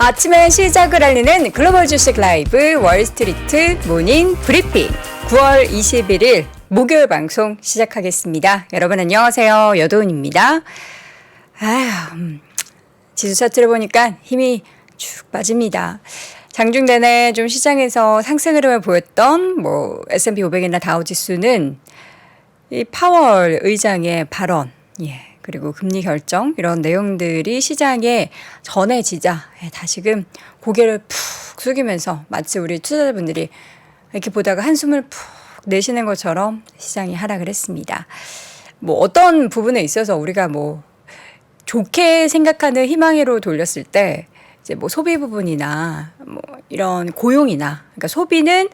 아침의 시작을 알리는 글로벌 주식 라이브 월스트리트 모닝 브리핑 9월 21일 목요일 방송 시작하겠습니다. 여러분 안녕하세요. 여도은입니다. 지수 차트를 보니까 힘이 쭉 빠집니다. 장중 내내 좀 시장에서 상승 흐름을 보였던 S&P 500이나 다우지수는 이 파월 의장의 발언, 그리고 금리 결정 이런 내용들이 시장에 전해지자 다시금 고개를 푹 숙이면서 마치 우리 투자자분들이 이렇게 보다가 한숨을 푹 내쉬는 것처럼 시장이 하락을 했습니다. 어떤 부분에 있어서 우리가 좋게 생각하는 희망으로 돌렸을 때 이제 소비 부분이나 이런 고용이나 그러니까 소비는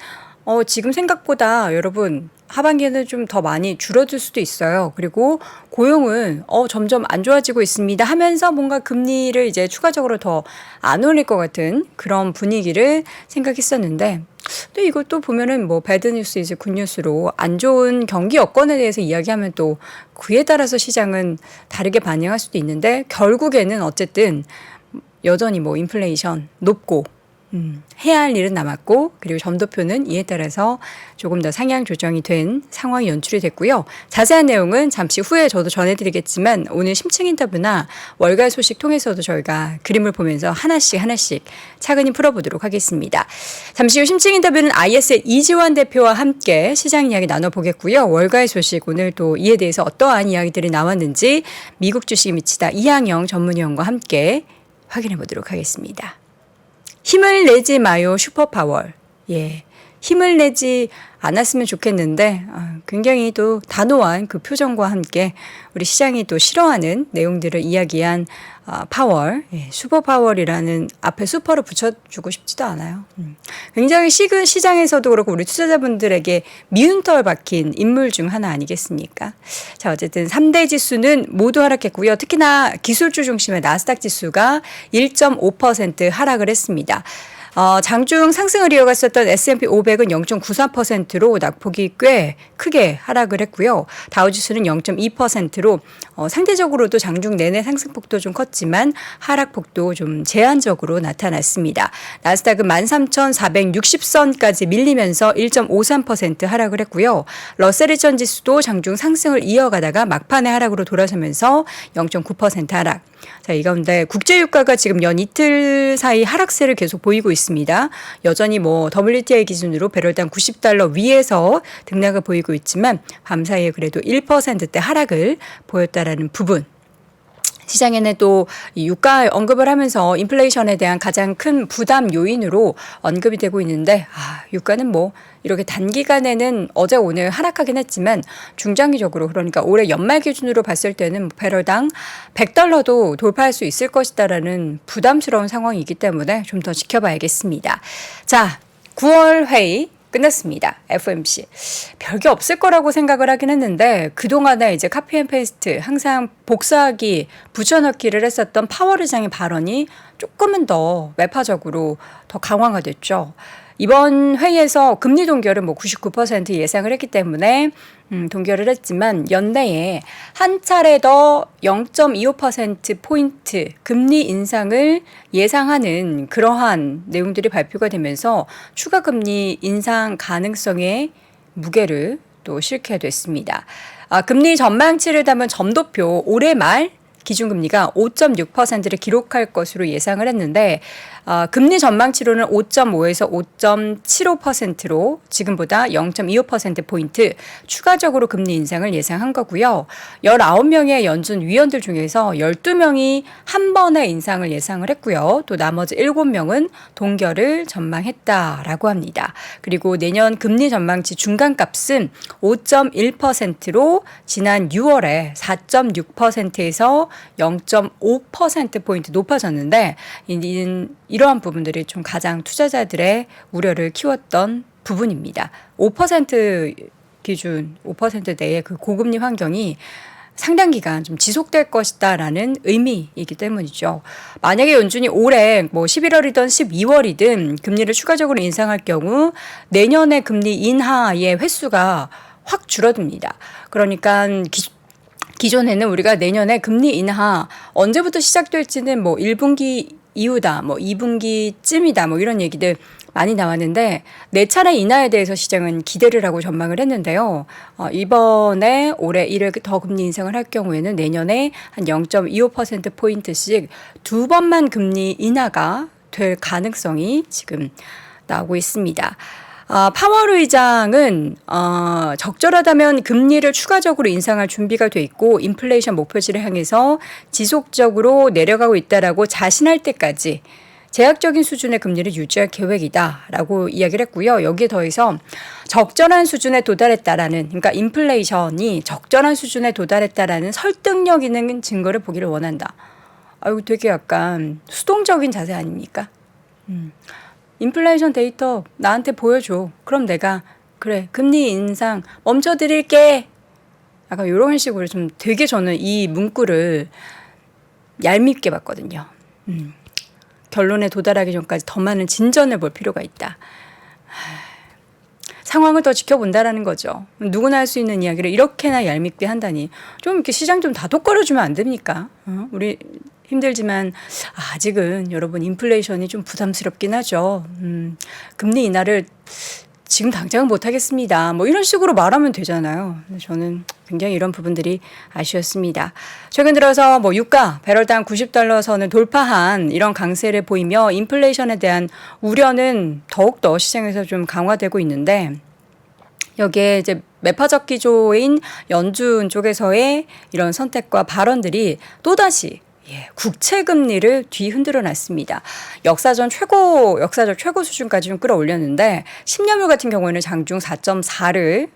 지금 생각보다 여러분 하반기에는 좀 더 많이 줄어들 수도 있어요. 그리고 고용은 점점 안 좋아지고 있습니다 하면서 뭔가 금리를 이제 추가적으로 더 안 올릴 것 같은 그런 분위기를 생각했었는데 또 이것도 보면은 배드 뉴스 이제 굿 뉴스로 안 좋은 경기 여건에 대해서 이야기하면 또 그에 따라서 시장은 다르게 반응할 수도 있는데 결국에는 어쨌든 여전히 인플레이션 높고 해야 할 일은 남았고 그리고 점도표는 이에 따라서 조금 더 상향 조정이 된 상황이 연출이 됐고요. 자세한 내용은 잠시 후에 저도 전해드리겠지만 오늘 심층 인터뷰나 월가 소식 통해서도 저희가 그림을 보면서 하나씩 차근히 풀어보도록 하겠습니다. 잠시 후 심층 인터뷰는 IS의 이지환 대표와 함께 시장 이야기 나눠보겠고요. 월가의 소식 오늘 또 이에 대해서 어떠한 이야기들이 나왔는지 미국 주식에 미치다 이항영 전문위원과 함께 확인해 보도록 하겠습니다. 힘을 내지 마요 슈퍼파워. 힘을 내지 않았으면 좋겠는데 굉장히 또 단호한 그 표정과 함께 우리 시장이 또 싫어하는 내용들을 이야기한 파워, 슈퍼파워이라는 앞에 슈퍼를 붙여주고 싶지도 않아요. 굉장히 시장에서도 그렇고 우리 투자자분들에게 미운털 박힌 인물 중 하나 아니겠습니까? 자, 어쨌든 3대 지수는 모두 하락했고요. 특히나 기술주 중심의 나스닥 지수가 1.5% 하락을 했습니다. 장중 상승을 이어갔었던 S&P 500은 0.94%로 낙폭이 꽤 크게 하락을 했고요. 다우지수는 0.2%로 상대적으로도 장중 내내 상승폭도 좀 컸지만 하락폭도 좀 제한적으로 나타났습니다. 나스닥은 13,460선까지 밀리면서 1.53% 하락을 했고요. 러셀 2000 지수도 장중 상승을 이어가다가 막판에 하락으로 돌아서면서 0.9% 하락. 자, 이 가운데 국제유가가 지금 연 이틀 사이 하락세를 계속 보이고 있습니다. 여전히 WTI 기준으로 배럴당 90달러 위에서 등락을 보이고 있지만 밤 사이에 그래도 1%대 하락을 보였다라는 부분. 시장에는 또 유가 언급을 하면서 인플레이션에 대한 가장 큰 부담 요인으로 언급이 되고 있는데 유가는 이렇게 단기간에는 어제 오늘 하락하긴 했지만 중장기적으로 그러니까 올해 연말 기준으로 봤을 때는 배럴당 100달러도 돌파할 수 있을 것이다라는 부담스러운 상황이기 때문에 좀 더 지켜봐야겠습니다. 자, 9월 회의 끝났습니다. FOMC. 별게 없을 거라고 생각을 하긴 했는데 그동안에 이제 카피앤페이스트 항상 복사하기, 붙여넣기를 했었던 파월 의장의 발언이 조금은 더 매파적으로 더 강화가 됐죠. 이번 회의에서 금리 동결을 99% 예상을 했기 때문에 동결을 했지만 연내에 한 차례 더 0.25%포인트 금리 인상을 예상하는 그러한 내용들이 발표가 되면서 추가 금리 인상 가능성에 무게를 또 실게 됐습니다. 금리 전망치를 담은 점도표 올해 말 기준금리가 5.6%를 기록할 것으로 예상을 했는데 금리 전망치로는 5.5에서 5.75%로 지금보다 0.25%포인트 추가적으로 금리 인상을 예상한 거고요. 19명의 연준 위원들 중에서 12명이 한 번의 인상을 예상을 했고요. 또 나머지 7명은 동결을 전망했다라고 합니다. 그리고 내년 금리 전망치 중간값은 5.1%로 지난 6월에 4.6%에서 0.5%포인트 높아졌는데 이러한 부분들이 좀 가장 투자자들의 우려를 키웠던 부분입니다. 5% 기준, 5%대의 그 고금리 환경이 상당 기간 좀 지속될 것이다라는 의미이기 때문이죠. 만약에 연준이 올해 11월이든 12월이든 금리를 추가적으로 인상할 경우 내년의 금리 인하의 횟수가 확 줄어듭니다. 그러니까 기존에는 우리가 내년에 금리 인하 언제부터 시작될지는 1분기 이후다, 뭐 2분기쯤이다, 뭐 이런 얘기들 많이 나왔는데 네 차례 인하에 대해서 시장은 기대를 하고 전망을 했는데요. 이번에 올해 이를 더 금리 인상을 할 경우에는 내년에 한 0.25%포인트씩 두 번만 금리 인하가 될 가능성이 지금 나오고 있습니다. 파월 의장은 적절하다면 금리를 추가적으로 인상할 준비가 돼 있고 인플레이션 목표치를 향해서 지속적으로 내려가고 있다라고 자신할 때까지 제약적인 수준의 금리를 유지할 계획이다라고 이야기를 했고요. 여기에 더해서 적절한 수준에 도달했다라는, 그러니까 인플레이션이 적절한 수준에 도달했다라는 설득력 있는 증거를 보기를 원한다. 이거 되게 약간 수동적인 자세 아닙니까? 인플레이션 데이터 나한테 보여줘. 그럼 내가 그래 금리 인상 멈춰드릴게. 약간 이런 식으로 좀 되게 저는 이 문구를 얄밉게 봤거든요. 결론에 도달하기 전까지 더 많은 진전을 볼 필요가 있다. 상황을 더 지켜본다라는 거죠. 누구나 할 수 있는 이야기를 이렇게나 얄밉게 한다니. 좀 이렇게 시장 좀 다독거려주면 안 됩니까? 우리 힘들지만 아직은 여러분 인플레이션이 좀 부담스럽긴 하죠. 금리 인하를 지금 당장은 못하겠습니다. 뭐 이런 식으로 말하면 되잖아요. 저는 굉장히 이런 부분들이 아쉬웠습니다. 최근 들어서 뭐 유가 배럴당 $90 선을 돌파한 이런 강세를 보이며 인플레이션에 대한 우려는 더욱더 시장에서 좀 강화되고 있는데 여기에 이제 매파적 기조인 연준 쪽에서의 이런 선택과 발언들이 또다시 국채 금리를 뒤흔들어 놨습니다. 역사적 최고 수준까지 좀 끌어올렸는데 10년물 같은 경우에는 장중 4.4를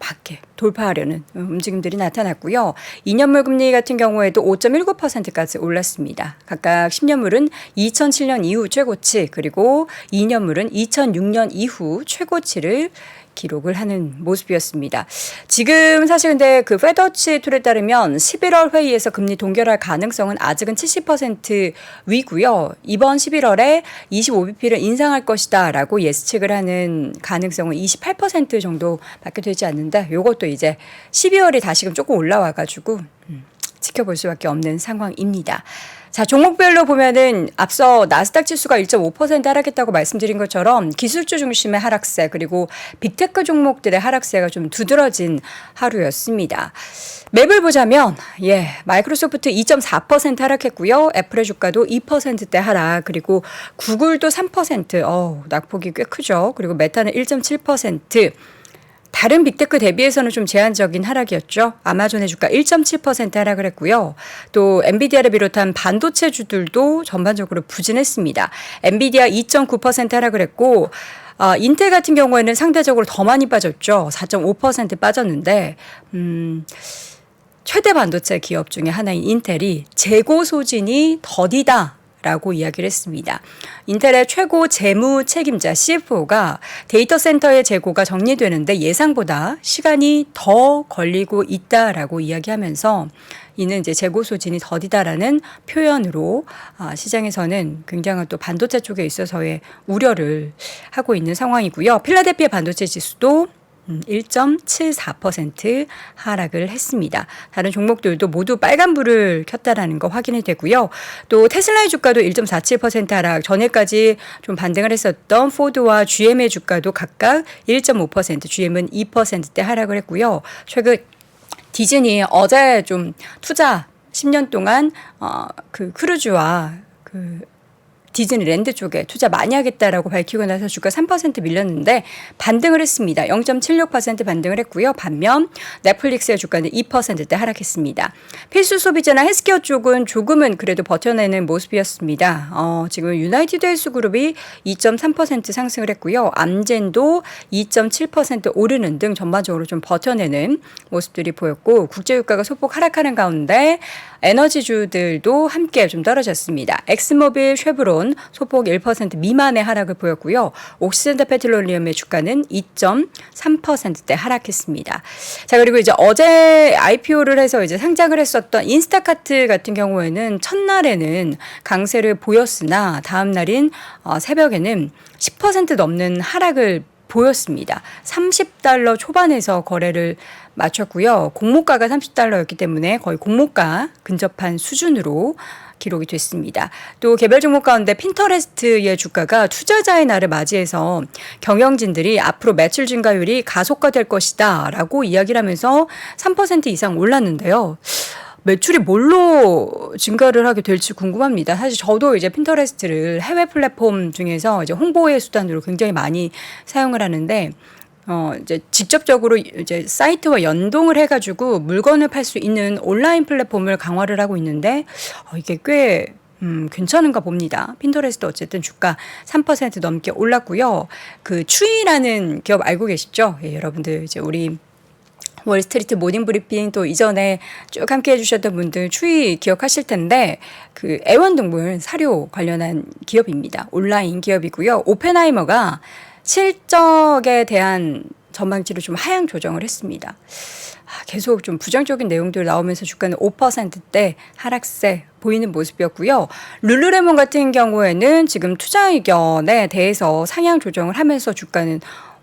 밖에 돌파하려는 움직임들이 나타났고요. 2년물 금리 같은 경우에도 5.19%까지 올랐습니다. 각각 10년물은 2007년 이후 최고치, 그리고 2년물은 2006년 이후 최고치를 기록을 하는 모습이었습니다. 지금 사실 근데 그 페더치 툴에 따르면 11월 회의에서 금리 동결할 가능성은 아직은 70% 위고요. 이번 11월에 25bp를 인상할 것이다라고 예측을 하는 가능성은 28% 정도밖에 되지 않는데 이것도 이제 12월이 다시금 조금 올라와가지고 지켜볼 수밖에 없는 상황입니다. 자, 종목별로 보면은 앞서 나스닥 지수가 1.5% 하락했다고 말씀드린 것처럼 기술주 중심의 하락세, 그리고 빅테크 종목들의 하락세가 좀 두드러진 하루였습니다. 맵을 보자면 마이크로소프트 2.4% 하락했고요. 애플의 주가도 2%대 하락, 그리고 구글도 3%, 낙폭이 꽤 크죠. 그리고 메타는 1.7%. 다른 빅테크 대비해서는 좀 제한적인 하락이었죠. 아마존의 주가 1.7% 하락을 했고요. 또 엔비디아를 비롯한 반도체주들도 전반적으로 부진했습니다. 엔비디아 2.9% 하락을 했고 인텔 같은 경우에는 상대적으로 더 많이 빠졌죠. 4.5% 빠졌는데 최대 반도체 기업 중에 하나인 인텔이 재고 소진이 더디다 라고 이야기를 했습니다. 인텔의 최고 재무 책임자 CFO가 데이터 센터의 재고가 정리되는데 예상보다 시간이 더 걸리고 있다라고 이야기하면서 이는 이제 재고 소진이 더디다라는 표현으로 시장에서는 굉장한 또 반도체 쪽에 있어서의 우려를 하고 있는 상황이고요. 필라델피아 반도체 지수도 1.74% 하락을 했습니다. 다른 종목들도 모두 빨간불을 켰다라는 거 확인이 되고요. 또 테슬라의 주가도 1.47% 하락, 전에까지 좀 반등을 했었던 포드와 GM의 주가도 각각 1.5%, GM은 2%대 하락을 했고요. 최근 디즈니 어제 좀 투자 10년 동안 그 크루즈와 그 디즈니랜드 쪽에 투자 많이 하겠다라고 밝히고 나서 주가 3% 밀렸는데 반등을 했습니다. 0.76% 반등을 했고요. 반면 넷플릭스의 주가는 2%대 하락했습니다. 필수 소비재나 헬스케어 쪽은 조금은 그래도 버텨내는 모습이었습니다. 지금 유나이티드 헬스그룹이 2.3% 상승을 했고요. 암젠도 2.7% 오르는 등 전반적으로 좀 버텨내는 모습들이 보였고 국제유가가 소폭 하락하는 가운데 에너지주들도 함께 좀 떨어졌습니다. 엑스모빌, 쉐브론 소폭 1% 미만의 하락을 보였고요. 옥시덴탈 페트롤리움의 주가는 2.3%대 하락했습니다. 자, 그리고 이제 어제 IPO를 해서 이제 상장을 했었던 인스타카트 같은 경우에는 첫날에는 강세를 보였으나 다음 날인 새벽에는 10% 넘는 하락을 보였습니다. 30달러 초반에서 거래를 마쳤고요. 공모가가 30달러였기 때문에 거의 공모가 근접한 수준으로 기록이 됐습니다. 또 개별 종목 가운데 핀터레스트의 주가가 투자자의 날을 맞이해서 경영진들이 앞으로 매출 증가율이 가속화될 것이다 라고 이야기를 하면서 3% 이상 올랐는데요. 매출이 뭘로 증가를 하게 될지 궁금합니다. 사실 저도 이제 핀터레스트를 해외 플랫폼 중에서 이제 홍보의 수단으로 굉장히 많이 사용을 하는데 이제 직접적으로 이제 사이트와 연동을 해가지고 물건을 팔 수 있는 온라인 플랫폼을 강화를 하고 있는데 이게 꽤 괜찮은가 봅니다. 핀터레스트 어쨌든 주가 3% 넘게 올랐고요. 그 추이라는 기업 알고 계시죠? 예, 여러분들 이제 우리 월스트리트 모닝 브리핑 또 이전에 쭉 함께 해주셨던 분들 추이 기억하실 텐데 그 애완동물 사료 관련한 기업입니다. 온라인 기업이고요. 오펜하이머가 실적에 대한 전망치를 좀 하향 조정을 했습니다. 계속 좀 부정적인 내용들 나오면서 주가는 5%대 하락세 보이는 모습이었고요. 룰루레몬 같은 경우에는 지금 투자 의견에 대해서 상향 조정을 하면서 주가는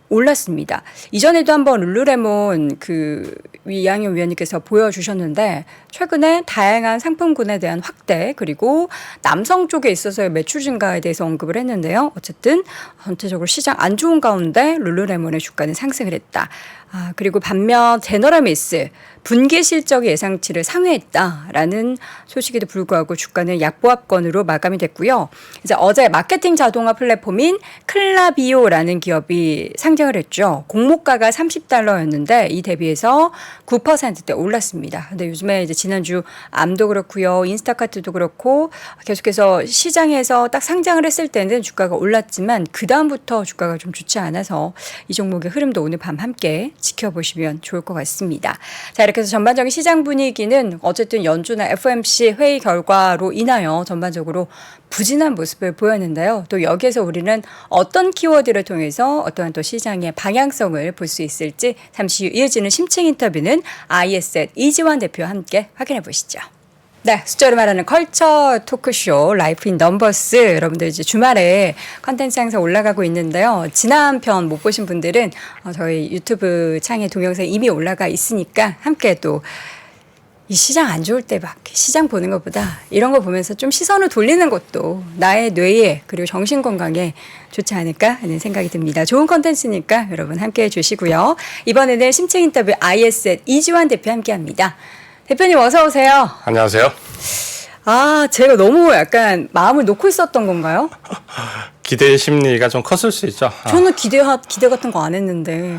올랐습니다. 이전에도 한번 룰루레몬 그 이양현 위원님께서 보여주셨는데 최근에 다양한 상품군에 대한 확대 그리고 남성 쪽에 있어서의 매출 증가에 대해서 언급을 했는데요. 어쨌든 전체적으로 시장 안 좋은 가운데 룰루레몬의 주가는 상승을 했다. 그리고 반면 제너럴밀스 분기 실적의 예상치를 상회했다라는 소식에도 불구하고 주가는 약보합권으로 마감이 됐고요. 이제 어제 마케팅 자동화 플랫폼인 클라비오라는 기업이 상장을 했죠. 공모가가 30달러였는데 이 대비해서 9%대 올랐습니다. 근데 요즘에 이제 지난주 암도 그렇고요. 인스타카트도 그렇고 계속해서 시장에서 딱 상장을 했을 때는 주가가 올랐지만 그다음부터 주가가 좀 좋지 않아서 이 종목의 흐름도 오늘 밤 함께 지켜보시면 좋을 것 같습니다. 자, 이렇게 해서 전반적인 시장 분위기는 어쨌든 연준의 FOMC 회의 결과로 인하여 전반적으로 부진한 모습을 보였는데요. 또 여기에서 우리는 어떤 키워드를 통해서 어떠한 또 시장의 방향성을 볼 수 있을지 잠시 후 이어지는 심층 인터뷰는 IS의 이지환 대표와 함께 확인해 보시죠. 네, 숫자로 말하는 컬처 토크쇼 라이프 인 넘버스 여러분들 이제 주말에 컨텐츠 항상 올라가고 있는데요. 지난 편 못 보신 분들은 저희 유튜브 창에 동영상 이미 올라가 있으니까 함께 또 이 시장 안 좋을 때 막 시장 보는 것보다 이런 거 보면서 좀 시선을 돌리는 것도 나의 뇌에 그리고 정신 건강에 좋지 않을까 하는 생각이 듭니다. 좋은 컨텐츠니까 여러분 함께 해주시고요. 이번에는 심층 인터뷰 IS의 이지환 대표 함께합니다. 대표님 어서 오세요. 안녕하세요. 제가 너무 약간 마음을 놓고 있었던 건가요? 기대 심리가 좀 컸을 수 있죠. 저는 기대 같은 거 안 했는데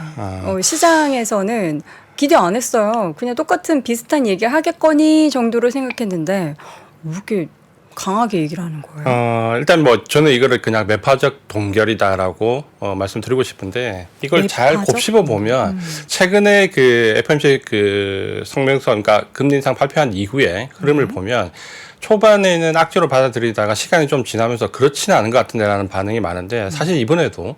시장에서는 기대 안 했어요. 그냥 똑같은 비슷한 얘기 하겠거니 정도로 생각했는데 왜 이렇게 강하게 얘기를 하는 거예요? 일단 뭐 저는 이거를 그냥 매파적 동결이다라고 말씀드리고 싶은데 이걸 매파적? 잘 곱씹어 보면 최근에 그 FOMC 그 성명서 그러니까 금리 인상 발표한 이후에 흐름을 보면 초반에는 악재로 받아들이다가 시간이 좀 지나면서 그렇지는 않은 것 같은데라는 반응이 많은데 사실 이번에도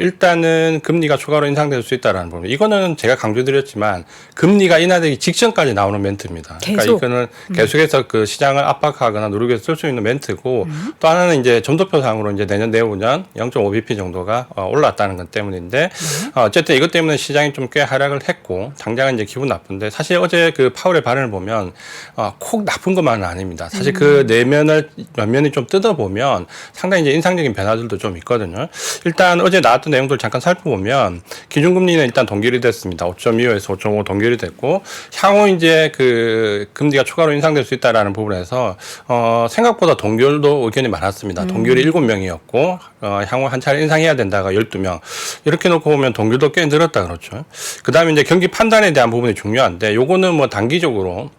일단은 금리가 추가로 인상될 수 있다라는 부분. 이거는 제가 강조드렸지만 금리가 인하되기 직전까지 나오는 멘트입니다. 그러니까 이거는 계속해서 그 시장을 압박하거나 누르기 위해서 쓸 수 있는 멘트고 또 하나는 이제 점도표상으로 이제 내년 내후년 0.5bp 정도가 올랐다는 것 때문인데 어쨌든 이것 때문에 시장이 좀 꽤 하락을 했고 당장은 이제 기분 나쁜데 사실 어제 그 파월의 발언을 보면 콕 나쁜 것만은 아닙니다. 사실 그 면면이 좀 뜯어보면 상당히 이제 인상적인 변화들도 좀 있거든요. 일단 어제 나왔던 내용들 잠깐 살펴보면 기준금리는 일단 동결이 됐습니다. 5.25에서 5.5 동결이 됐고 향후 이제 그 금리가 추가로 인상될 수 있다라는 부분에서 생각보다 동결도 의견이 많았습니다. 동결이 7명이었고 향후 한 차례 인상해야 된다가 12명. 이렇게 놓고 보면 동결도 꽤 늘었다 그렇죠. 그다음에 이제 경기 판단에 대한 부분이 중요한데 요거는 뭐 단기적으로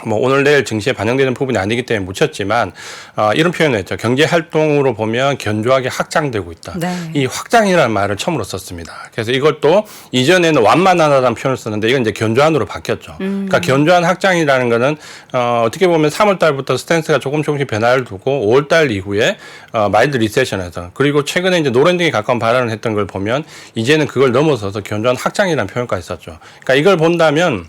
뭐 오늘 내일 증시에 반영되는 부분이 아니기 때문에 묻혔지만 이런 표현을 했죠. 경제 활동으로 보면 견조하게 확장되고 있다. 네. 이 확장이라는 말을 처음으로 썼습니다. 그래서 이것도 이전에는 완만하다는 표현을 썼는데 이건 이제 견조한으로 바뀌었죠. 그러니까 견조한 확장이라는 거는 어떻게 보면 3월 달부터 스탠스가 조금씩 변화를 두고 5월 달 이후에 마일드 리세션에서 그리고 최근에 이제 노랜딩에 가까운 발언을 했던 걸 보면 이제는 그걸 넘어서서 견조한 확장이라는 표현까지 썼죠. 그러니까 이걸 본다면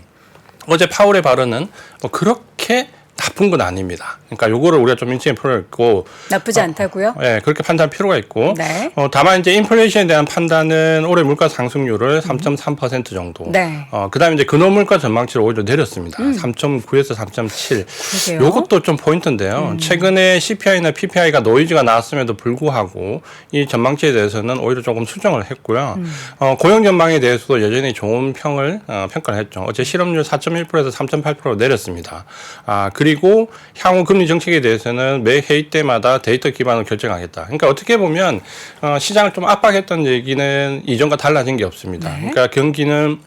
어제 파월의 발언은 뭐 그렇게 나쁜 건 아닙니다. 그러니까 요거를 우리가 좀 인식할 필요가 있고 나쁘지 않다고요? 네, 그렇게 판단할 필요가 있고 네. 다만 이제 인플레이션에 대한 판단은 올해 물가 상승률을 3.3% 정도. 네. 그다음에 이제 근원 물가 전망치를 오히려 내렸습니다. 3.9에서 3.7. 그러게요. 요것도 좀 포인트인데요. 최근에 CPI나 PPI가 노이즈가 나왔음에도 불구하고 이 전망치에 대해서는 오히려 조금 수정을 했고요. 고용 전망에 대해서도 여전히 좋은 평을 평가를 했죠. 어제 실업률 4.1%에서 3.8%로 내렸습니다. 그리고 향후 금리 정책에 대해서는 매 회의 때마다 데이터 기반으로 결정하겠다. 그러니까 어떻게 보면 시장을 좀 압박했던 얘기는 이전과 달라진 게 없습니다. 네. 그러니까 경기는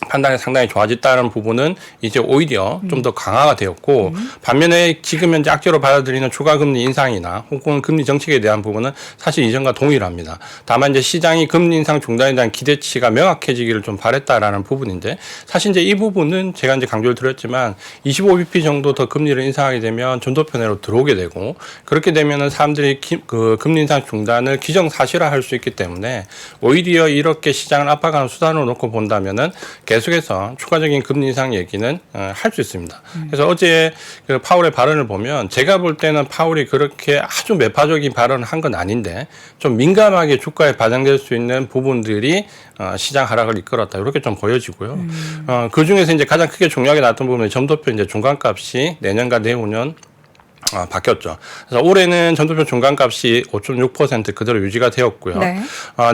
판단이 상당히 좋아졌다는 부분은 이제 오히려 좀 더 강화가 되었고 반면에 지금 현재 악재로 받아들이는 추가 금리 인상이나 혹은 금리 정책에 대한 부분은 사실 이전과 동일합니다. 다만 이제 시장이 금리 인상 중단에 대한 기대치가 명확해지기를 좀 바랬다라는 부분인데 사실 이제 이 부분은 제가 이제 강조를 드렸지만 25bp 정도 더 금리를 인상하게 되면 전도편으로 들어오게 되고 그렇게 되면은 사람들이 그 금리 인상 중단을 기정사실화할 수 있기 때문에 오히려 이렇게 시장을 압박하는 수단으로 놓고 본다면은 계속해서 추가적인 금리 인상 얘기는 할 수 있습니다. 그래서 어제 그 파월의 발언을 보면 제가 볼 때는 파월이 그렇게 아주 매파적인 발언을 한 건 아닌데 좀 민감하게 주가에 반영될 수 있는 부분들이 시장 하락을 이끌었다 이렇게 좀 보여지고요. 그 중에서 이제 가장 크게 중요하게 나왔던 부분이 점도표 이제 중간값이 내년과 내후년 바뀌었죠. 그래서 올해는 전도표 중간값이 5.6% 그대로 유지가 되었고요. 네.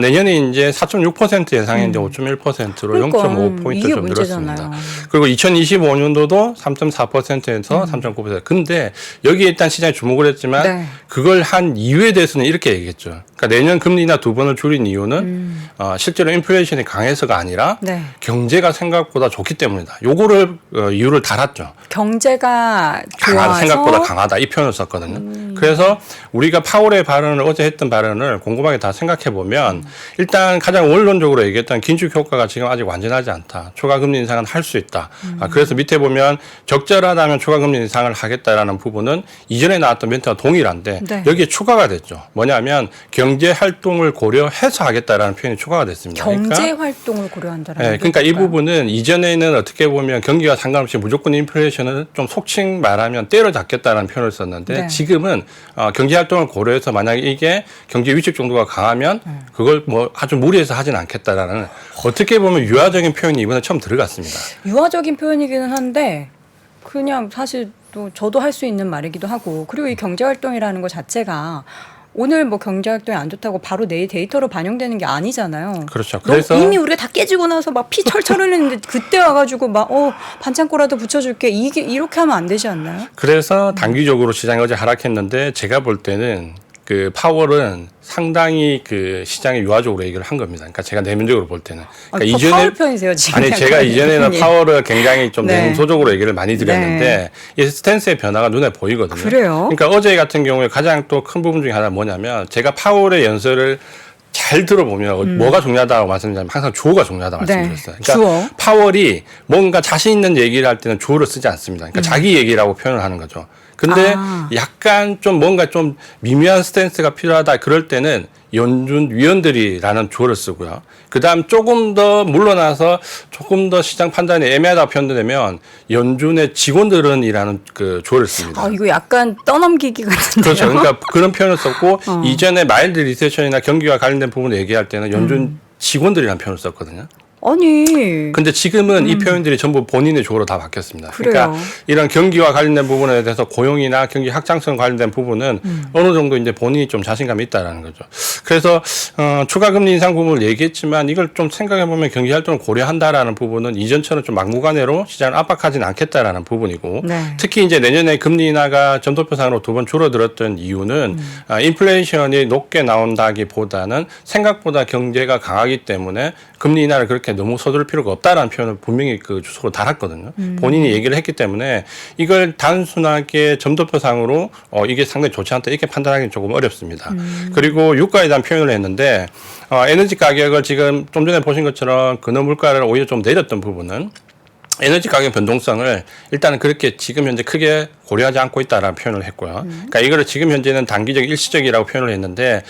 내년에 이제 4.6% 예상했는데 5.1%로 그러니까, 0.5포인트 이게 좀 문제잖아요. 늘었습니다. 그리고 2025년도도 3.4%에서 3.9%. 근데 여기에 일단 시장이 주목을 했지만 네. 그걸 한 이유에 대해서는 이렇게 얘기했죠. 그러니까 내년 금리나 두 번을 줄인 이유는 실제로 인플레이션이 강해서가 아니라 네. 경제가 생각보다 좋기 때문이다. 요거를 이유를 달았죠. 경제가 좋아서 생각보다 강하다 이 표현을 썼거든요. 그래서 우리가 파월의 발언을 어제 했던 발언을 곰곰하게 다 생각해 보면 일단 가장 원론적으로 얘기했던 긴축 효과가 지금 아직 완전하지 않다. 추가 금리 인상은 할 수 있다. 그래서 밑에 보면 적절하다면 추가 금리 인상을 하겠다라는 부분은 이전에 나왔던 멘트와 동일한데 네. 여기에 추가가 됐죠. 뭐냐면 경제 활동을 고려해서 하겠다라는 표현이 추가가 됐습니다. 경제 활동을 고려한다라는 네, 그러니까 이 건가요? 부분은 이전에는 어떻게 보면 경기와 상관없이 무조건 인플레이션을 좀 속칭 말하면 때려잡겠다는 표현을 썼는데 네. 지금은 경제 활동을 고려해서 만약에 이게 경제 위축 정도가 강하면 그걸 뭐 아주 무리해서 하진 않겠다라는 어떻게 보면 유화적인 표현이 이번에 처음 들어갔습니다. 유화적인 표현이기는 한데 그냥 사실 또 저도 할 수 있는 말이기도 하고 그리고 이 경제 활동이라는 것 자체가 오늘 뭐 경제 활동이 안 좋다고 바로 내일 데이터로 반영되는 게 아니잖아요. 그렇죠. 그래서 이미 우리가 다 깨지고 나서 막 피 철철 흘리는데 그때 와가지고 막 반창고라도 붙여줄게 이게 이렇게 하면 안 되지 않나요? 그래서 단기적으로 시장이 어제 하락했는데 제가 볼 때는 그 파월은 상당히 그 시장에 유화적으로 얘기를 한 겁니다. 그러니까 제가 내면적으로 볼 때는. 그러니까 파월 편이세요 지금? 아니 제가 이전에는 예. 파월을 굉장히 좀 네. 냉소적으로 얘기를 많이 드렸는데 이 스탠스의 변화가 눈에 보이거든요. 그래요? 그러니까 어제 같은 경우에 가장 또 큰 부분 중에 하나는 뭐냐면 제가 파월의 연설을 잘 들어보면 뭐가 중요하다고 말씀드리면 항상 주어가 중요하다고 네. 말씀드렸어요. 그러니까 주어. 파월이 뭔가 자신 있는 얘기를 할 때는 주어를 쓰지 않습니다. 그러니까 자기 얘기라고 표현을 하는 거죠. 근데 약간 좀 뭔가 좀 미묘한 스탠스가 필요하다 그럴 때는 연준 위원들이라는 주어를 쓰고요. 그다음 조금 더 물러나서 조금 더 시장 판단이 애매하다고 표현되면 연준의 직원들은이라는 그 주어를 씁니다. 이거 약간 떠넘기기 같은데요. 그렇죠. 그러니까 그런 표현을 썼고 이전에 마일드 리세션이나 경기와 관련된 부분을 얘기할 때는 연준 직원들이라는 표현을 썼거든요. 아니. 근데 지금은 이 표현들이 전부 본인의 주어로 다 바뀌었습니다. 그래요. 그러니까 이런 경기와 관련된 부분에 대해서 고용이나 경기 확장성 관련된 부분은 어느 정도 이제 본인이 좀 자신감이 있다라는 거죠. 그래서 추가 금리 인상 부분을 얘기했지만 이걸 좀 생각해 보면 경기 활동을 고려한다라는 부분은 이전처럼 좀 막무가내로 시장을 압박하지는 않겠다라는 부분이고 네. 특히 이제 내년에 금리 인하가 점도표상으로 두 번 줄어들었던 이유는 인플레이션이 높게 나온다기보다는 생각보다 경제가 강하기 때문에 금리 인하를 그렇게 너무 서두를 필요가 없다라는 표현을 분명히 그 주소로 달았거든요. 본인이 얘기를 했기 때문에 이걸 단순하게 점도표상으로 이게 상당히 좋지 않다 이렇게 판단하기는 조금 어렵습니다. 그리고 유가에 대한 표현을 했는데 에너지 가격을 지금 좀 전에 보신 것처럼 근원 물가를 오히려 좀 내렸던 부분은 에너지 가격 변동성을 일단은 그렇게 지금 현재 크게 고려하지 않고 있다라는 표현을 했고요. 그러니까 이거를 지금 현재는 단기적 일시적이라고 표현을 했는데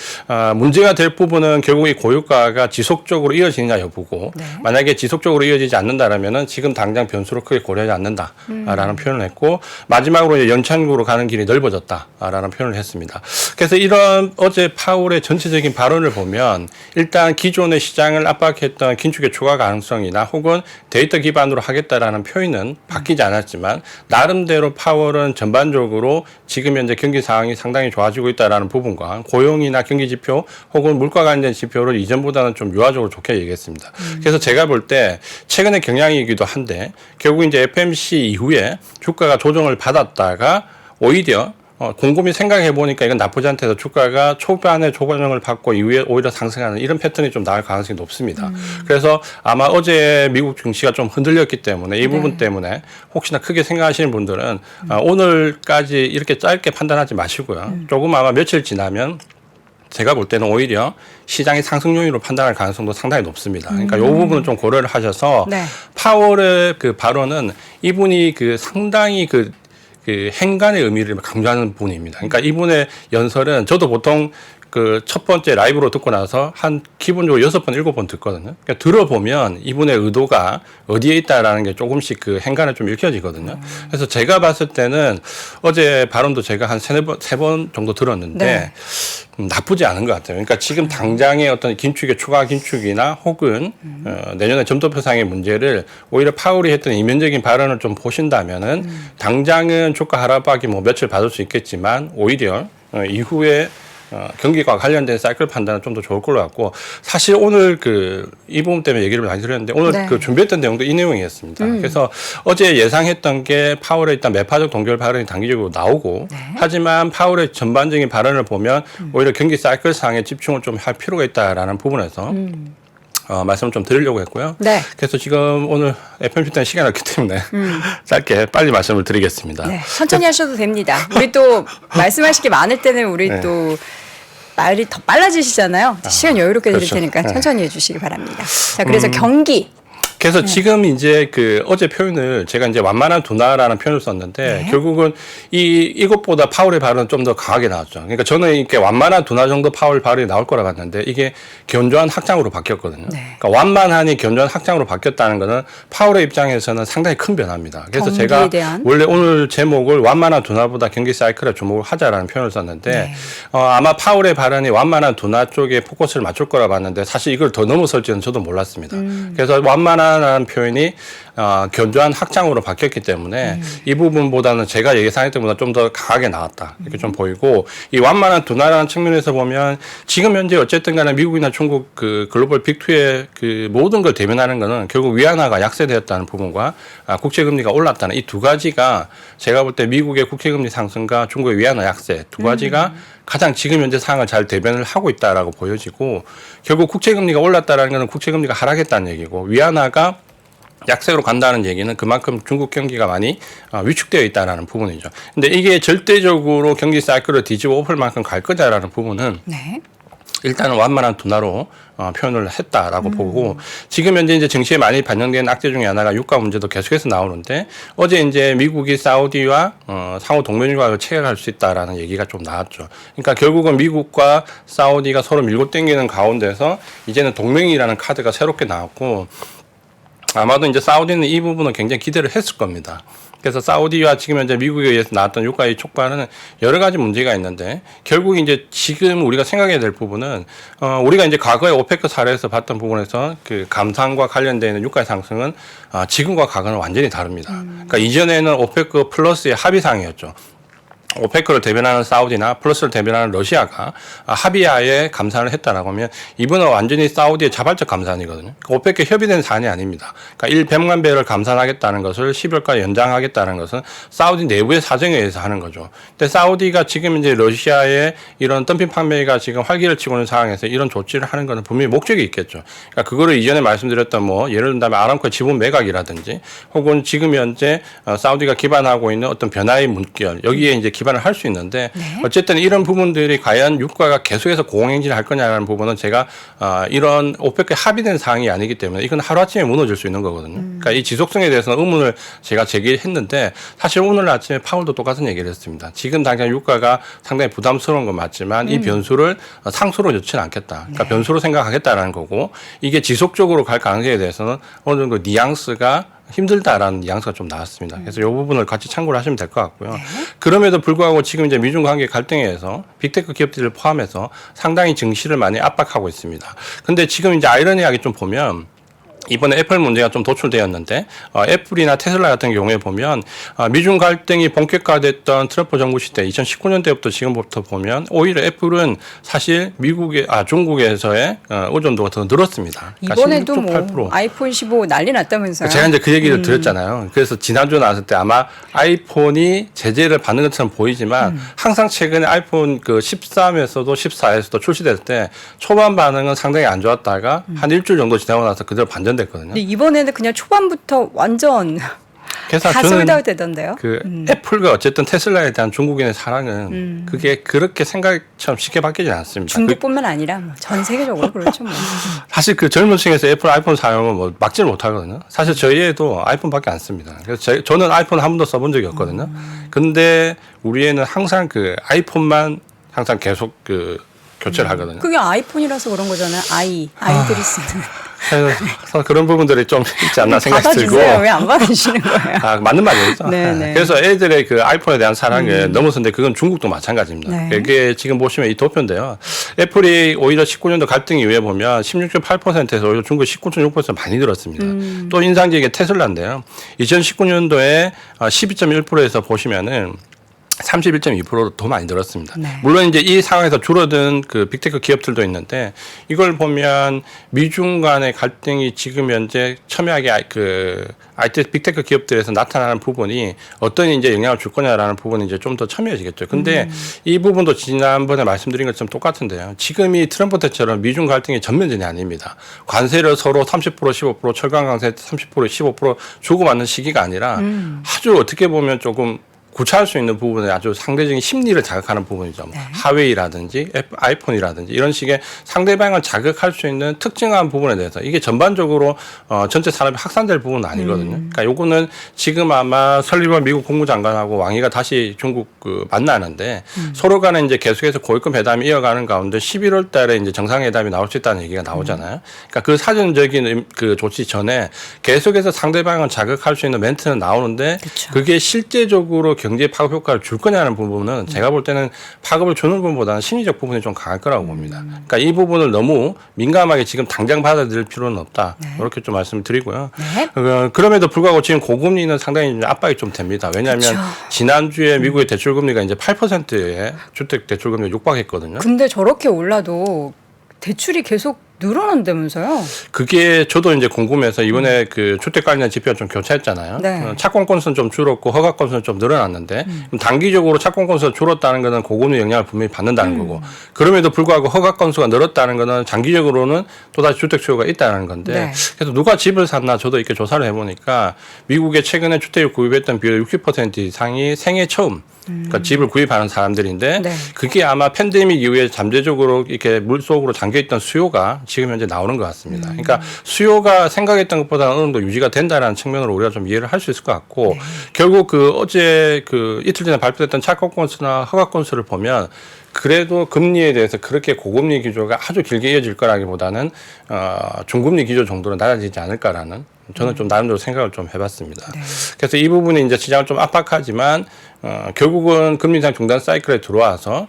문제가 될 부분은 결국 이 고유가가 지속적으로 이어지느냐 여부고 네. 만약에 지속적으로 이어지지 않는다라면은 지금 당장 변수로 크게 고려하지 않는다라는 표현을 했고 마지막으로 이제 연착륙으로 가는 길이 넓어졌다라는 표현을 했습니다. 그래서 이런 어제 파월의 전체적인 발언을 보면 일단 기존의 시장을 압박했던 긴축의 추가 가능성이나 혹은 데이터 기반으로 하겠다라는 표현은 바뀌지 않았지만 나름대로 파월은 전반적으로 지금 현재 경기 상황이 상당히 좋아지고 있다라는 부분과 고용이나 경기 지표 혹은 물가 관련 지표를 이전보다는 좀 유화적으로 좋게 얘기했습니다. 그래서 제가 볼 때 최근의 경향이기도 한데 결국 이제 FMC 이후에 주가가 조정을 받았다가 오히려 곰곰이 생각해 보니까 이건 나쁘지 않다 해서 주가가 초반에 조정을 받고 이후에 오히려 상승하는 이런 패턴이 좀 나올 가능성이 높습니다. 그래서 아마 어제 미국 증시가 좀 흔들렸기 때문에 이 부분 때문에 혹시나 크게 생각하시는 분들은 오늘까지 이렇게 짧게 판단하지 마시고요. 조금 아마 며칠 지나면 제가 볼 때는 오히려 시장의 상승 요인으로 판단할 가능성도 상당히 높습니다. 그러니까 이 부분은 좀 고려를 하셔서 네. 파월의 그 발언은 이분이 그 상당히 그 행간의 의미를 강조하는 분입니다. 그러니까 이분의 연설은 저도 보통 그 첫 번째 라이브로 듣고 나서 한 기본적으로 6번, 7번 듣거든요. 그러니까 들어보면 이분의 의도가 어디에 있다라는 게 조금씩 그 행간에 좀 읽혀지거든요. 그래서 제가 봤을 때는 어제 발언도 제가 한 세 번 정도 들었는데 네. 나쁘지 않은 것 같아요. 그러니까 지금 당장의 어떤 긴축의 추가 긴축이나 혹은 내년에 점도표상의 문제를 오히려 파월이 했던 이면적인 발언을 좀 보신다면은 당장은 주가 하락박이 뭐 며칠 받을 수 있겠지만 오히려 이후에 경기과 관련된 사이클 판단은 좀 더 좋을 걸로 같고 사실 오늘 이 부분 때문에 얘기를 많이 드렸는데 오늘 네. 그 준비했던 내용도 이 내용이었습니다. 그래서 어제 예상했던 게 파월의 일단 매파적 동결 발언이 단기적으로 나오고 네. 하지만 파월의 전반적인 발언을 보면 오히려 경기 사이클 상에 집중을 좀 할 필요가 있다라는 부분에서 말씀을 좀 드리려고 했고요. 네. 그래서 지금 오늘 FMC 때는 시간이 없기 때문에 짧게 빨리 말씀을 드리겠습니다. 네, 천천히 하셔도 됩니다. 우리 또 말씀하실 게 많을 때는 우리 네. 또 말이 더 빨라지시잖아요. 시간 여유롭게 드릴 그렇죠. 테니까 네. 천천히 해주시기 바랍니다. 자, 그래서 경기. 그래서 지금 이제 어제 표현을 제가 이제 완만한 둔화라는 표현을 썼는데 네. 결국은 이것보다 파월의 발언은 좀 더 강하게 나왔죠. 그러니까 저는 이렇게 완만한 둔화 정도 파월 발언이 나올 거라 봤는데 이게 견조한 확장으로 바뀌었거든요. 네. 그러니까 완만한이 견조한 확장으로 바뀌었다는 거는 파월의 입장에서는 상당히 큰 변화입니다. 그래서 경기에 제가 대한? 원래 오늘 제목을 완만한 둔화보다 경기 사이클에 주목을 하자라는 표현을 썼는데 네. 아마 파월의 발언이 완만한 둔화 쪽에 포커스를 맞출 거라 봤는데 사실 이걸 더 넘어설지는 저도 몰랐습니다. 그래서 완만한 표현이 견조한 확장으로 바뀌었기 때문에 이 부분보다는 제가 예상했던 것보다 좀 더 강하게 나왔다 이렇게 좀 보이고 이 완만한 둔화라는 측면에서 보면 지금 현재 어쨌든 간에 미국이나 중국 그 글로벌 빅2의 그 모든 걸 대면하는 거는 결국 위안화가 약세되었다는 부분과 국채금리가 올랐다는 이 두 가지가 제가 볼 때 미국의 국채금리 상승과 중국의 위안화 약세 두 가지가 가장 지금 현재 상황을 잘 대변을 하고 있다라고 보여지고 결국 국채금리가 올랐다라는 것은 국채금리가 하락했다는 얘기고 위안화가 약세로 간다는 얘기는 그만큼 중국 경기가 많이 위축되어 있다는 부분이죠. 근데 이게 절대적으로 경기 사이클을 뒤집어 엎을 만큼 갈 거냐라는 부분은 네. 일단은 완만한 둔화로 표현을 했다라고 보고 지금 현재 이제 증시에 많이 반영된 악재 중에 하나가 유가 문제도 계속해서 나오는데 어제 이제 미국이 사우디와 상호 동맹 유가를 체결할 수 있다라는 얘기가 좀 나왔죠. 그러니까 결국은 미국과 사우디가 서로 밀고 당기는 가운데서 이제는 동맹이라는 카드가 새롭게 나왔고 아마도 이제 사우디는 이 부분은 굉장히 기대를 했을 겁니다. 그래서 사우디와 지금 현재 미국에 의해서 나왔던 유가의 촉발은 여러 가지 문제가 있는데 결국 이제 지금 우리가 생각해야 될 부분은 우리가 이제 과거에 오페크 사례에서 봤던 부분에서 그 감산과 관련되는 유가의 상승은 지금과 과거는 완전히 다릅니다. 그러니까 이전에는 오페크 플러스의 합의사항이었죠. 오페크를 대변하는 사우디나 플러스를 대변하는 러시아가 합의하에 감산을 했다라고 하면 이번은 완전히 사우디의 자발적 감산이거든요. 오페크 협의된 사안이 아닙니다. 그러니까 100만 배럴 감산하겠다는 것을 10월까지 연장하겠다는 것은 사우디 내부의 사정에 의해서 하는 거죠. 근데 사우디가 지금 이제 러시아의 이런 덤핑 판매가 지금 활기를 치고 있는 상황에서 이런 조치를 하는 것은 분명히 목적이 있겠죠. 그러니까 그거를 이전에 말씀드렸던 뭐 예를 든다면 아람코의 지분 매각이라든지 혹은 지금 현재 사우디가 기반하고 있는 어떤 변화의 문결 여기에 이제 기반 기반을 할 수 있는데 네. 어쨌든 이런 부분들이 과연 유가가 계속해서 공행진을 할 거냐라는 부분은 제가 이런 오펙에 합의된 사항이 아니기 때문에 이건 하루아침에 무너질 수 있는 거거든요. 그러니까 이 지속성에 대해서는 의문을 제가 제기했는데 사실 오늘 아침에 파월도 똑같은 얘기를 했습니다. 지금 당장 유가가 상당히 부담스러운 건 맞지만 이 변수를 상수로 넣지는 않겠다. 그러니까 네. 변수로 생각하겠다라는 거고 이게 지속적으로 갈 가능성에 대해서는 어느 정도 뉘앙스가 힘들다라는 뉘앙스가 좀 나왔습니다. 그래서 이 부분을 같이 참고를 하시면 될 것 같고요. 네. 그럼에도 불구하고 지금 이제 미중 관계 갈등에 의해서 빅테크 기업들을 포함해서 상당히 증시를 많이 압박하고 있습니다. 근데 지금 이제 아이러니하게 좀 보면 이번에 애플 문제가 좀 도출되었는데 애플이나 테슬라 같은 경우에 보면 미중 갈등이 본격화됐던 트럼프 정부 시대 2019년대부터 지금부터 보면 오히려 애플은 사실 중국에서의 의존도가 더 늘었습니다. 그러니까 이번에도 16.8%. 뭐 아이폰 15 난리 났다면서요. 제가 이제 그 얘기를 드렸잖아요. 그래서 지난주에 나왔을 때 아마 아이폰이 제재를 받는 것처럼 보이지만 항상 최근에 아이폰 그 13에서도 14에서도 출시됐을 때 초반 반응은 상당히 안 좋았다가 한 일주일 정도 지나고 나서 그대로 반전됐거든요. 근데 이번에는 그냥 초반부터 완전 그래서 다 저는 솔드아웃 되던데요. 그 애플과 어쨌든 테슬라에 대한 중국인의 사랑은 그게 그렇게 생각처럼 쉽게 바뀌지 않습니다. 중국뿐만 아니라 뭐전 세계적으로 그렇죠. 뭐. 사실 그 젊은 층에서 애플 아이폰 사용은 뭐 막지를 못하거든요. 사실 저희 애도 아이폰밖에 안 씁니다. 그래서 저는 아이폰 한 번도 써본 적이 없거든요. 근데 우리 애는 항상 그 아이폰만 항상 계속 그 교체를 하거든요. 그게 아이폰이라서 그런 거잖아요. 아이들이 쓰는. 그래서 그런 부분들이 좀 있지 않나 생각이 들고. 받아주세요. 왜 안 받아주시는 거예요? 맞는 말이죠. 네네. 그래서 애들의 그 아이폰에 대한 사랑을 넘어서는데 그건 중국도 마찬가지입니다. 네. 이게 지금 보시면 이 도표인데요. 애플이 오히려 19년도 갈등 이후에 보면 16.8%에서 오히려 중국 19.6% 많이 늘었습니다. 또 인상적인 게 테슬라인데요. 2019년도에 12.1%에서 보시면은 31.2%로 더 많이 늘었습니다. 네. 물론 이제 이 상황에서 줄어든 그 빅테크 기업들도 있는데 이걸 보면 미중 간의 갈등이 지금 현재 첨예하게 그 IT 빅테크 기업들에서 나타나는 부분이 어떤 이제 영향을 줄 거냐라는 부분이 이제 좀 더 첨예해지겠죠. 근데 이 부분도 지난번에 말씀드린 것처럼 똑같은데요. 지금이 트럼프 때처럼 미중 갈등이 전면전이 아닙니다. 관세를 서로 30% 15% 철강 관세 30% 15% 주고받는 시기가 아니라 아주 어떻게 보면 조금 구차할 수 있는 부분에 아주 상대적인 심리를 자극하는 부분이죠. 네. 하웨이라든지 아이폰이라든지 이런 식의 상대방을 자극할 수 있는 특정한 부분에 대해서 이게 전반적으로 전체 산업이 확산될 부분은 아니거든요. 그러니까 요거는 지금 아마 설리번 미국 국무장관하고 왕이가 다시 중국 만나는데 서로 간에 이제 계속해서 고위급 회담이 이어가는 가운데 11월 달에 이제 정상회담이 나올 수 있다는 얘기가 나오잖아요. 그러니까 그 사전적인 그 조치 전에 계속해서 상대방을 자극할 수 있는 멘트는 나오는데 그쵸. 그게 실제적으로 경제 파급 효과를 줄 거냐는 부분은 제가 볼 때는 파급을 주는 부분보다는 심리적 부분이 좀 강할 거라고 봅니다. 그러니까 이 부분을 너무 민감하게 지금 당장 받아들일 필요는 없다. 네. 이렇게 좀 말씀을 드리고요. 네. 그럼에도 불구하고 지금 고금리는 상당히 압박이 좀 됩니다. 왜냐하면 그쵸. 지난주에 미국의 대출금리가 이제 8%의 주택 대출금리가 육박했거든요. 근데 저렇게 올라도 대출이 계속 늘어난다면서요? 그게 저도 이제 궁금해서 이번에 그 주택 관련 지표가 좀 교차했잖아요. 네. 착공 건수는 좀 줄었고 허가 건수는 좀 늘어났는데 단기적으로 착공 건수가 줄었다는 것은 고금리 영향을 분명히 받는다는 거고 그럼에도 불구하고 허가 건수가 늘었다는 것은 장기적으로는 또다시 주택 수요가 있다는 건데 네. 그래서 누가 집을 샀나 저도 이렇게 조사를 해보니까 미국에 최근에 주택을 구입했던 비율 60% 이상이 생애 처음 그러니까 집을 구입하는 사람들인데 네. 그게 아마 팬데믹 이후에 잠재적으로 이렇게 물속으로 잠겨있던 수요가 지금 현재 나오는 것 같습니다. 그러니까 수요가 생각했던 것보다는 어느 정도 유지가 된다는 측면으로 우리가 좀 이해를 할 수 있을 것 같고 네. 결국 그 어제 그 이틀 전에 발표됐던 착공 건수나 허가 건수를 보면 그래도 금리에 대해서 그렇게 고금리 기조가 아주 길게 이어질 거라기보다는 중금리 기조 정도는 낮아지지 않을까라는 저는 좀 나름대로 생각을 좀 해봤습니다. 네. 그래서 이 부분이 이제 시장을 좀 압박하지만 결국은 금리 인상 중단 사이클에 들어와서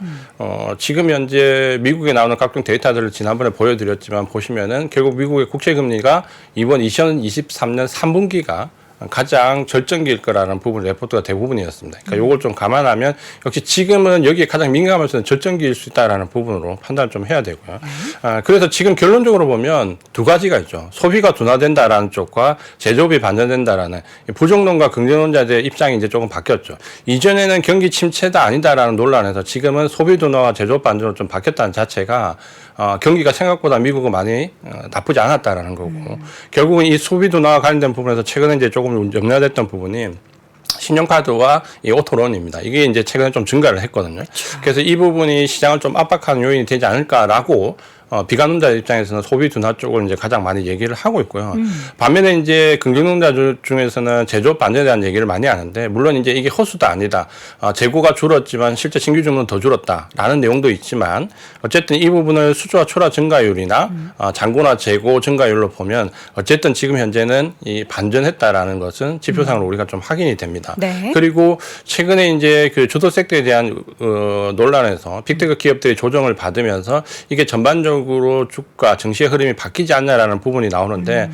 지금 현재 미국에 나오는 각종 데이터들을 지난번에 보여드렸지만 보시면은 결국 미국의 국채 금리가 이번 2023년 3분기가 가장 절정기일 거라는 부분 레포트가 대부분이었습니다. 그러니까 이걸 좀 감안하면 역시 지금은 여기에 가장 민감할 수 있는 절정기일 수 있다라는 부분으로 판단을 좀 해야 되고요. 그래서 지금 결론적으로 보면 두 가지가 있죠. 소비가 둔화된다라는 쪽과 제조업이 반전된다라는 부정론과 긍정론자들의 입장이 이제 조금 바뀌었죠. 이전에는 경기 침체다 아니다라는 논란에서 지금은 소비 둔화와 제조업 반전으로 좀 바뀌었다는 자체가 경기가 생각보다 미국은 많이 나쁘지 않았다라는 거고 결국은 이 소비 둔화와 관련된 부분에서 최근에 이제 조금 염려됐던 부분이 신용카드와 이 오토론입니다. 이게 이제 최근에 좀 증가를 했거든요. 그래서 이 부분이 시장을 좀 압박하는 요인이 되지 않을까라고 비관론자 입장에서는 소비 둔화 쪽을 이제 가장 많이 얘기를 하고 있고요. 반면에 이제 긍정론자 중에서는 제조업 반전에 대한 얘기를 많이 하는데, 물론 이제 이게 허수도 아니다. 재고가 줄었지만 실제 신규 주문은 더 줄었다라는 내용도 있지만, 어쨌든 이 부분을 수주와 출하 증가율이나 잔고나 재고 증가율로 보면 어쨌든 지금 현재는 이 반전했다라는 것은 지표상으로 우리가 좀 확인이 됩니다. 네. 그리고 최근에 이제 그 주도 섹터에 대한 논란에서 빅테크 기업들이 조정을 받으면서 이게 전반적으로 주가 증시의 흐름이 바뀌지 않냐라는 부분이 나오는데,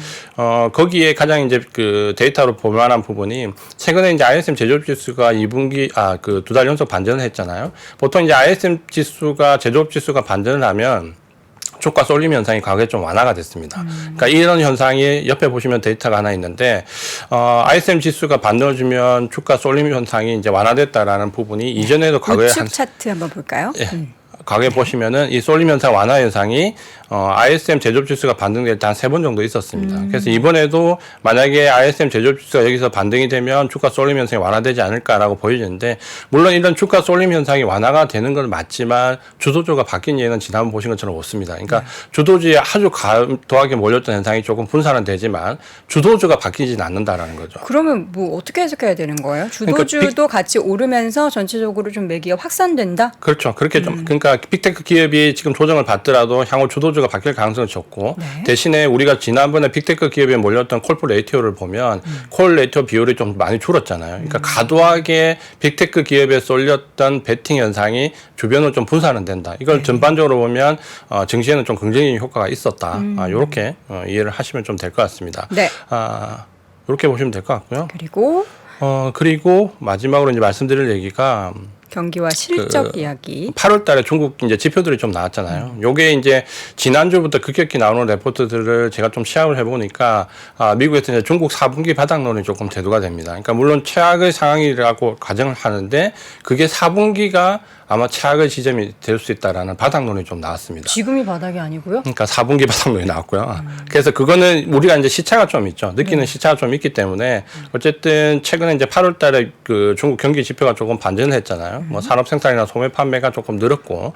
거기에 가장 이제 그 데이터로 볼 만한 부분이, 최근에 이제 ISM 제조업 지수가 2분기 그 2달 연속 반전을 했잖아요. 보통 이제 ISM 지수가 제조업 지수가 반전을 하면 주가 쏠림 현상이 과거에 좀 완화가 됐습니다. 그러니까 이런 현상이 옆에 보시면 데이터가 하나 있는데, ISM 지수가 반등해주면 주가 쏠림 현상이 이제 완화됐다라는 부분이 이전에도 과거에 우측 차트 한번 볼까요? 예. 과거에 보시면은 이 쏠림 현상 완화 현상이 ISM 제조업 지수가 반등될 때 한 3번 정도 있었습니다. 그래서 이번에도 만약에 ISM 제조업 지수가 여기서 반등이 되면 주가 쏠림 현상이 완화되지 않을까라고 보여지는데, 물론 이런 주가 쏠림 현상이 완화가 되는 건 맞지만 주도주가 바뀐 예는 지난번 보신 것처럼 없습니다. 그러니까 주도주에 아주 과도하게 몰렸던 현상이 조금 분산은 되지만 주도주가 바뀌지는 않는다라는 거죠. 그러면 뭐 어떻게 해석해야 되는 거예요? 주도주도 같이 오르면서 전체적으로 좀 매기가 확산된다? 그렇죠. 그렇게 좀, 그러니까 빅테크 기업이 지금 조정을 받더라도 향후 주도주가 바뀔 가능성이 적고, 네. 대신에 우리가 지난번에 빅테크 기업에 몰렸던 콜프 레이티오를 보면 콜 레이티오 비율이 좀 많이 줄었잖아요. 그러니까 과도하게 빅테크 기업에 쏠렸던 베팅 현상이 주변으로 좀 분산은 된다. 이걸 전반적으로 보면 증시에는 좀 긍정적인 효과가 있었다. 이렇게 이해를 하시면 좀 될 것 같습니다. 네. 이렇게 보시면 될 것 같고요. 그리고 마지막으로 이제 말씀드릴 얘기가, 경기와 실적 이야기. 8월 달에 중국 이제 지표들이 좀 나왔잖아요. 요게 이제 지난주부터 급격히 나오는 레포트들을 제가 좀 시합을 해보니까, 미국에서 이제 중국 4분기 바닥론이 조금 대두가 됩니다. 그러니까 물론 최악의 상황이라고 가정을 하는데, 그게 4분기가 아마 최악의 지점이 될 수 있다라는 바닥론이 좀 나왔습니다. 지금이 바닥이 아니고요? 그러니까 4분기 바닥론이 나왔고요. 그래서 그거는 우리가 이제 시차가 좀 있죠. 느끼는 시차가 좀 있기 때문에, 어쨌든 최근에 이제 8월 달에 그 중국 경기 지표가 조금 반전을 했잖아요. 뭐 산업 생산이나 소매 판매가 조금 늘었고,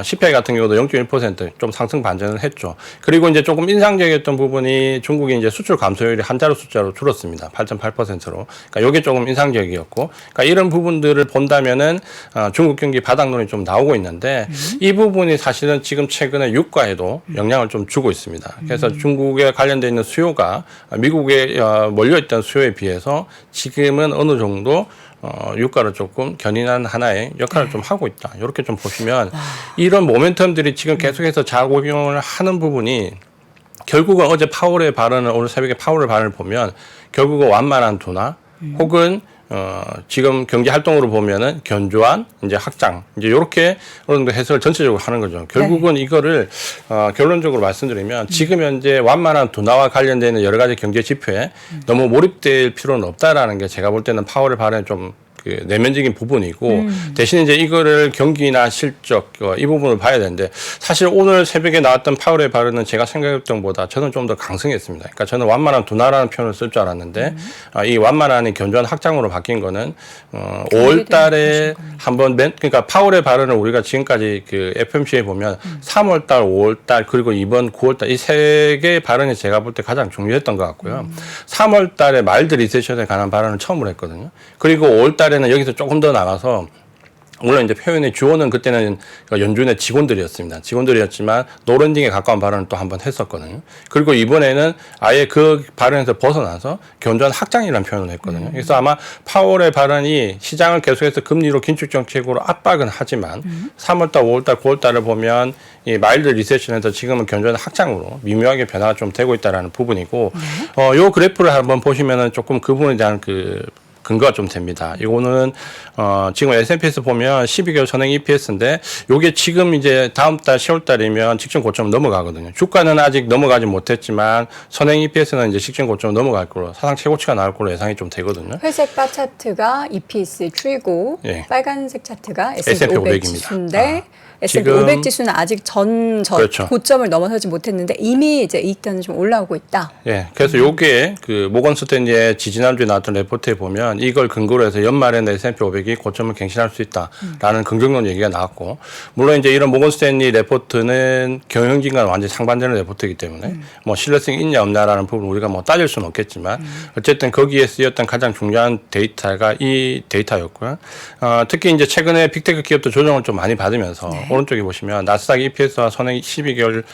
CPI 같은 경우도 0.1% 좀 상승 반전을 했죠. 그리고 이제 조금 인상적이었던 부분이 중국이 이제 수출 감소율이 한 자루 숫자로 줄었습니다. 8.8%로. 그러니까 요게 조금 인상적이었고, 그러니까 이런 부분들을 본다면은 중국 경기 바닥론이 좀 나오고 있는데, 이 부분이 사실은 지금 최근에 유가에도 영향을 좀 주고 있습니다. 그래서 중국에 관련돼 있는 수요가 미국에 몰려있던 수요에 비해서 지금은 어느 정도 유가를 조금 견인한 하나의 역할을 좀 하고 있다. 이렇게 좀 보시면, 이런 모멘텀들이 지금 계속해서 작용을 하는 부분이, 결국은 어제 파월의 발언을, 오늘 새벽에 파월의 발언을 보면 결국은 완만한 둔화 혹은 지금 경제 활동으로 보면은 견조한 이제 확장, 이제 요렇게 어느 정도 해석을 전체적으로 하는 거죠. 결국은 이거를 결론적으로 말씀드리면, 지금 현재 완만한 둔화와 관련되는 여러 가지 경제 지표에 너무 몰입될 필요는 없다라는 게 제가 볼 때는 파월의 발언이 좀 그 내면적인 부분이고, 대신 이제 이거를 경기나 실적 이 부분을 봐야 되는데, 사실 오늘 새벽에 나왔던 파월의 발언은 제가 생각했던 것보다 저는 좀 더 강성했습니다. 그러니까 저는 완만한 둔화라는 표현을 쓸 줄 알았는데, 이 완만한이 견조한 확장으로 바뀐 거는 5월 달에 한번 그러니까 파월의 발언을 우리가 지금까지 그 FOMC에 보면 3월 달, 5월 달, 그리고 이번 9월 달, 이 세 개의 발언이 제가 볼 때 가장 중요했던 것 같고요. 3월 달에 마일드 리세션에 관한 발언을 처음으로 했거든요. 그리고 5월 달에는 여기서 조금 더 나가서, 물론 이제 표현의 주어는 그때는 연준의 직원들이었습니다. 직원들이었지만 노랜딩에 가까운 발언을 또 한번 했었거든요. 그리고 이번에는 아예 그 발언에서 벗어나서 견조한 확장이라는 표현을 했거든요. 그래서 아마 파월의 발언이 시장을 계속해서 금리로 긴축 정책으로 압박은 하지만 3월달, 5월달, 9월달을 보면 이 마일드 리세션에서 지금은 견조한 확장으로 미묘하게 변화가 좀 되고 있다라는 부분이고, 요 그래프를 한번 보시면은 조금 그 부분에 대한 근거가 좀 됩니다. 이거는 지금 S&P에서 보면 12개월 선행 EPS인데, 요게 지금 이제 다음 달 10월 달이면 직전 고점 넘어가거든요. 주가는 아직 넘어가지 못했지만 선행 EPS는 이제 직전 고점 넘어갈 거로, 사상 최고치가 나올 걸로 예상이 좀 되거든요. 회색 바 차트가 EPS 추이고, 빨간색 차트가 S&P 500 지수인데, S&P 500 지수는 아직 그렇죠. 고점을 넘어서지 못했는데 이미 이제 이익단은 좀 올라오고 있다. 예, 그래서 요게 그 모건 스탠리의 지지난주에 나왔던 레포트에 보면 보면 이걸 근거로 해서 연말에는 S&P 500이 고점을 갱신할 수 있다라는 긍정론 얘기가 나왔고, 물론 이제 이런 모건 스탠리 레포트는 경영진과는 완전히 상반되는 레포트이기 때문에 뭐 신뢰성이 있냐 없냐라는 부분 우리가 뭐 따질 수는 없겠지만 어쨌든 거기에 쓰였던 가장 중요한 데이터가 이 데이터였고요. 특히 이제 최근에 빅테크 기업도 조정을 좀 많이 받으면서 오른쪽에 보시면 나스닥 EPS와 선행 12개월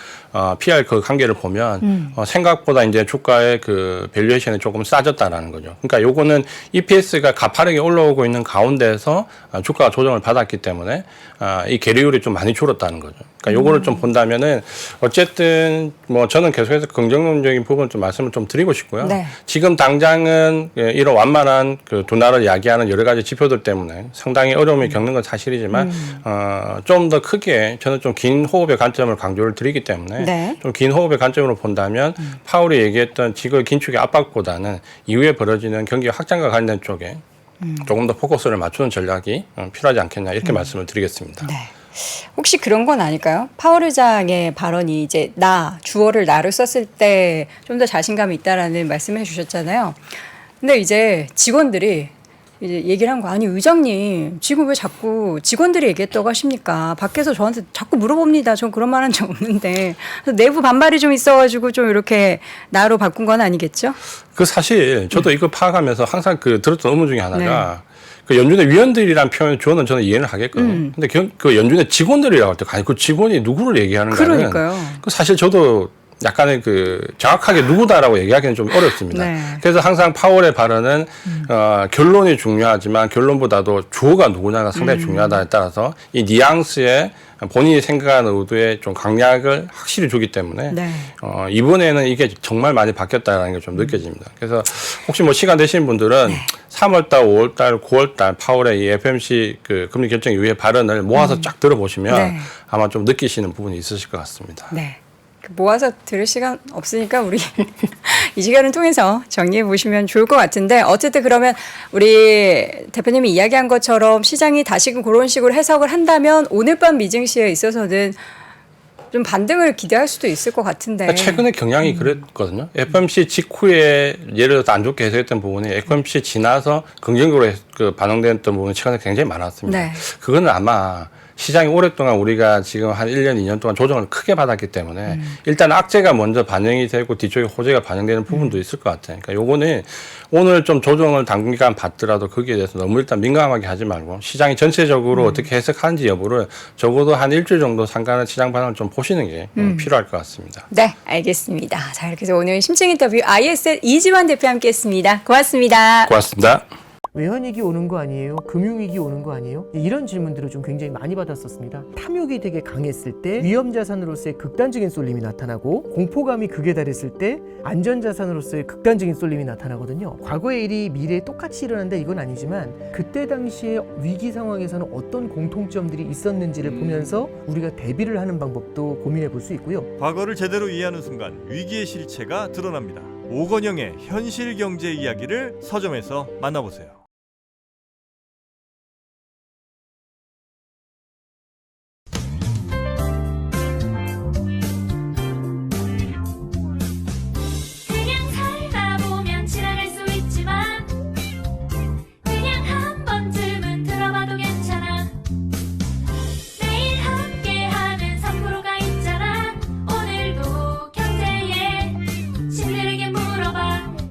PR 그 관계를 보면 생각보다 이제 주가의 그 밸류에이션이 조금 싸졌다라는 거죠. 그러니까 요거는 EPS가 가파르게 올라오고 있는 가운데에서 주가가 조정을 받았기 때문에 이 계리율이 좀 많이 줄었다는 거죠. 그러니까 요거를 좀 본다면은 어쨌든 뭐 저는 계속해서 긍정적인 부분을 좀 말씀을 좀 드리고 싶고요. 네. 지금 당장은 이런 완만한 그 둔화를 야기하는 여러 가지 지표들 때문에 상당히 어려움이 겪는 건 사실이지만 좀 더 크게 저는 좀 긴 호흡의 관점을 강조를 드리기 때문에 네. 좀 긴 호흡의 관점으로 본다면 파월이 얘기했던 지금 긴축의 압박보다는 이후에 벌어지는 경기 확장과 관련된 쪽에 조금 더 포커스를 맞추는 전략이 필요하지 않겠냐 이렇게 말씀을 드리겠습니다. 네. 혹시 그런 건 아닐까요? 파월 의장의 발언이 이제 주어를 나로 썼을 때 좀 더 자신감이 있다라는 말씀해 주셨잖아요. 근데 이제 직원들이 이제 얘기를 한 거, 아니 의장님 지금 왜 자꾸 직원들이 얘기했다고 하십니까? 밖에서 저한테 자꾸 물어봅니다. 전 그런 말 한 적 없는데. 그래서 내부 반발이 좀 있어가지고 좀 이렇게 나로 바꾼 건 아니겠죠? 그 사실 저도 이거 파악하면서 항상 그 들었던 의문 중에 하나가 그 연준의 위원들이란 표현 저는 이해는 하겠거든요. 근데 그 연준의 직원들이라고 할 때 아니 그 직원이 누구를 얘기하는가는 그러니까요. 그 사실 저도 약간의 그 정확하게 누구다라고 얘기하기는 좀 어렵습니다. 네. 그래서 항상 파월의 발언은 결론이 중요하지만 결론보다도 주어가 누구냐가 상당히 중요하다에 따라서 이 뉘앙스에 본인이 생각하는 의도에 좀 강약을 확실히 주기 때문에 네. 이번에는 이게 정말 많이 바뀌었다라는 게 좀 느껴집니다. 그래서 혹시 뭐 시간 되시는 분들은 3월달, 5월달, 9월달 파월의 이 FOMC 그 금리 결정 이후의 발언을 모아서 쫙 들어보시면 아마 좀 느끼시는 부분이 있으실 것 같습니다. 네. 모아서 들을 시간 없으니까 우리 이 시간을 통해서 정리해 보시면 좋을 것 같은데, 어쨌든 그러면 우리 대표님이 이야기한 것처럼 시장이 다시금 그런 식으로 해석을 한다면 오늘 밤 미증시에 있어서는 좀 반등을 기대할 수도 있을 것 같은데. 그러니까 최근에 경향이 그랬거든요. FOMC 직후에 예를 들어서 안 좋게 해석했던 부분이 FOMC 지나서 긍정적으로 그 반영됐던 부분이 최근에 굉장히 많았습니다. 네. 그거는 아마 시장이 오랫동안 우리가 지금 한 1년, 2년 동안 조정을 크게 받았기 때문에 일단 악재가 먼저 반영이 되고 뒤쪽에 호재가 반영되는 부분도 있을 것 같아요. 그러니까 요거는 오늘 좀 조정을 단기간 받더라도 거기에 대해서 너무 일단 민감하게 하지 말고 시장이 전체적으로 어떻게 해석하는지 여부를 적어도 한 일주일 정도 상관한 시장 반응을 좀 보시는 게 필요할 것 같습니다. 네, 알겠습니다. 자, 이렇게 해서 오늘 심층 인터뷰 ISL 이지환 대표 함께했습니다. 고맙습니다. 고맙습니다. 외환위기 오는 거 아니에요? 금융위기 오는 거 아니에요? 이런 질문들을 좀 굉장히 많이 받았었습니다. 탐욕이 되게 강했을 때 위험자산으로서의 극단적인 쏠림이 나타나고, 공포감이 극에 달했을 때 안전자산으로서의 극단적인 쏠림이 나타나거든요. 과거의 일이 미래에 똑같이 일어난다 이건 아니지만 그때 당시에 위기 상황에서는 어떤 공통점들이 있었는지를 보면서 우리가 대비를 하는 방법도 고민해 볼 수 있고요. 과거를 제대로 이해하는 순간 위기의 실체가 드러납니다. 오건영의 현실 경제 이야기를 서점에서 만나보세요.